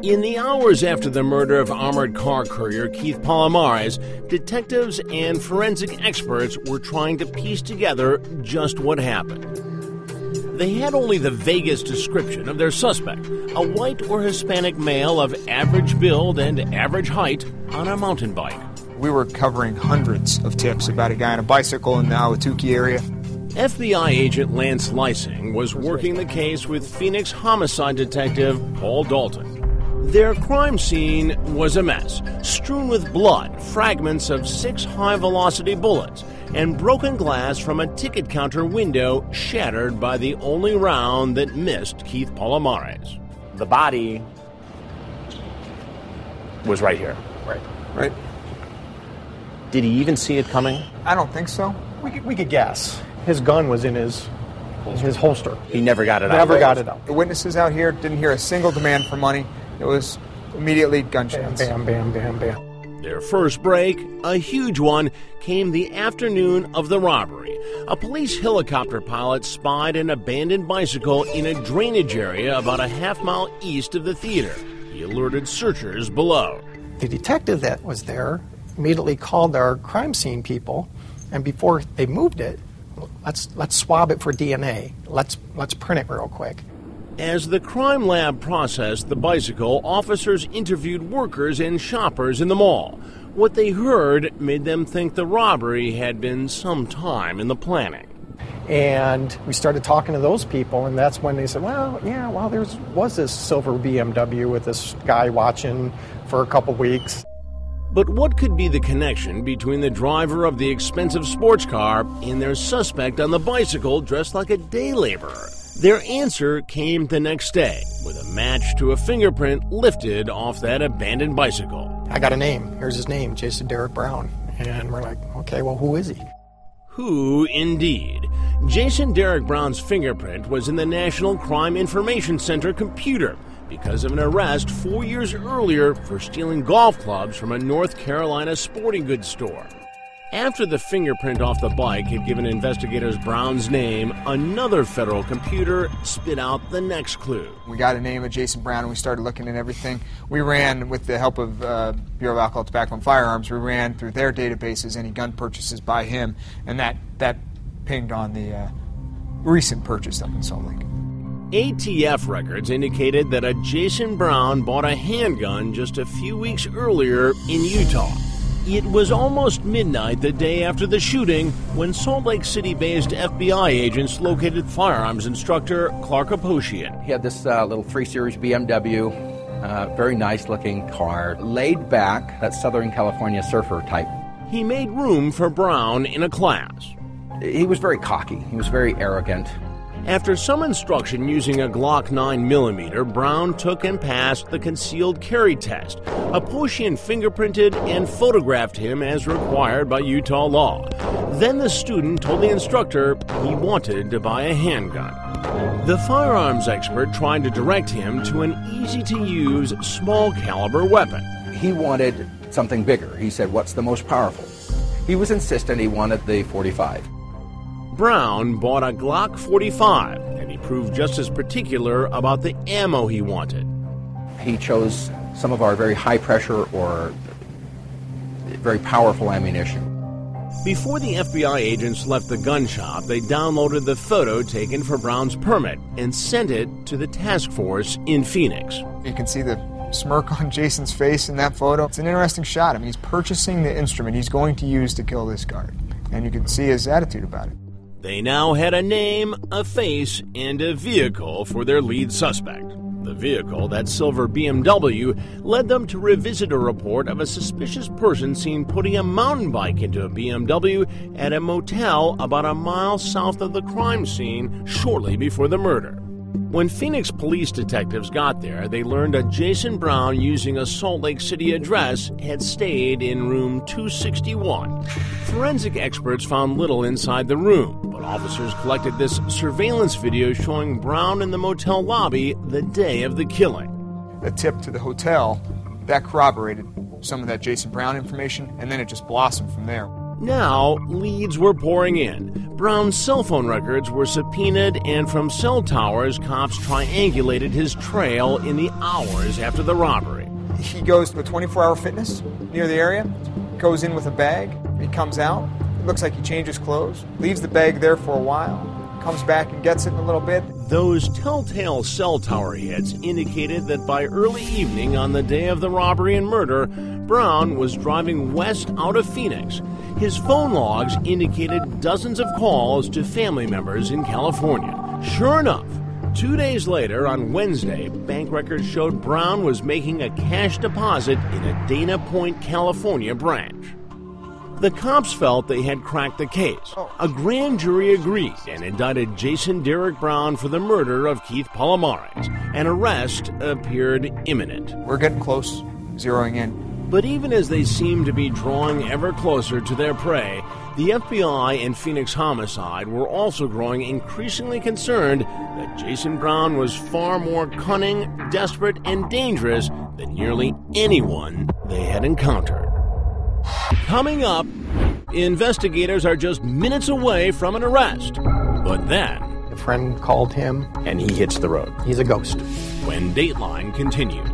In the hours after the murder of armored car courier Keith Palomares, detectives and forensic experts were trying to piece together just what happened. They had only the vaguest description of their suspect, a white or Hispanic male of average build and average height on a mountain bike. We were covering hundreds of tips about a guy on a bicycle in the Ahwatukee area. FBI agent Lance Lysing was working the case with Phoenix homicide detective Paul Dalton. Their crime scene was a mess, strewn with blood, fragments of 6 high-velocity bullets, and broken glass from a ticket counter window shattered by the only round that missed Keith Palomares. The body was right here. Right. Did he even see it coming? I don't think so. We could guess. His gun was in his holster. He never got it out. Never got it out. The witnesses out here didn't hear a single demand for money. It was immediately gunshots. Bam, bam, bam, bam, bam. Their first break, a huge one, came the afternoon of the robbery. A police helicopter pilot spied an abandoned bicycle in a drainage area about a half-mile east of the theater. He alerted searchers below. The detective that was there immediately called our crime scene people, and before they moved it, let's swab it for DNA. Let's print it real quick. As the crime lab processed the bicycle, officers interviewed workers and shoppers in the mall. What they heard made them think the robbery had been some time in the planning. And we started talking to those people, and that's when they said, there was this silver BMW with this guy watching for a couple weeks. But what could be the connection between the driver of the expensive sports car and their suspect on the bicycle dressed like a day laborer? Their answer came the next day, with a match to a fingerprint lifted off that abandoned bicycle. I got a name. Here's his name, Jason Derek Brown. And we're like, okay, well, who is he? Who indeed? Jason Derek Brown's fingerprint was in the National Crime Information Center computer because of an arrest 4 years earlier for stealing golf clubs from a North Carolina sporting goods store. After the fingerprint off the bike had given investigators Brown's name, another federal computer spit out the next clue. We got a name of Jason Brown, and we started looking at everything. We ran, with the help of Bureau of Alcohol, Tobacco, and Firearms, we ran through their databases any gun purchases by him, and that pinged on the recent purchase up in Salt Lake. ATF records indicated that a Jason Brown bought a handgun just a few weeks earlier in Utah. It was almost midnight the day after the shooting when Salt Lake City-based FBI agents located firearms instructor Clark Aposhian. He had this little 3 Series BMW, very nice-looking car, laid back, that Southern California surfer type. He made room for Brown in a class. He was very cocky. He was very arrogant. After some instruction using a Glock 9mm, Brown took and passed the concealed carry test. Aposhian fingerprinted and photographed him as required by Utah law. Then the student told the instructor he wanted to buy a handgun. The firearms expert tried to direct him to an easy-to-use, small-caliber weapon. He wanted something bigger. He said, "What's the most powerful?" He was insistent he wanted the .45. Brown bought a Glock 45, and he proved just as particular about the ammo he wanted. He chose some of our very high-pressure or very powerful ammunition. Before the FBI agents left the gun shop, they downloaded the photo taken for Brown's permit and sent it to the task force in Phoenix. You can see the smirk on Jason's face in that photo. It's an interesting shot. I mean, he's purchasing the instrument he's going to use to kill this guard, and you can see his attitude about it. They now had a name, a face, and a vehicle for their lead suspect. The vehicle, that silver BMW, led them to revisit a report of a suspicious person seen putting a mountain bike into a BMW at a motel about a mile south of the crime scene shortly before the murder. When Phoenix police detectives got there, they learned a Jason Brown using a Salt Lake City address had stayed in room 261. Forensic experts found little inside the room, but officers collected this surveillance video showing Brown in the motel lobby the day of the killing. The tip to the hotel, that corroborated some of that Jason Brown information, and then it just blossomed from there. Now, leads were pouring in. Brown's cell phone records were subpoenaed, and from cell towers, cops triangulated his trail in the hours after the robbery. He goes to a 24-hour fitness near the area, goes in with a bag, he comes out, it looks like he changes clothes, leaves the bag there for a while, comes back and gets it in a little bit. Those telltale cell tower hits indicated that by early evening on the day of the robbery and murder, Brown was driving west out of Phoenix. His phone logs indicated dozens of calls to family members in California. Sure enough, 2 days later, on Wednesday, bank records showed Brown was making a cash deposit in a Dana Point, California branch. The cops felt they had cracked the case. A grand jury agreed and indicted Jason Derrick Brown for the murder of Keith Palomares. An arrest appeared imminent. We're getting close, zeroing in. But even as they seemed to be drawing ever closer to their prey, the FBI and Phoenix Homicide were also growing increasingly concerned that Jason Brown was far more cunning, desperate, and dangerous than nearly anyone they had encountered. Coming up, investigators are just minutes away from an arrest. But then, A friend called him. And he hits the road. He's a ghost. when Dateline continues.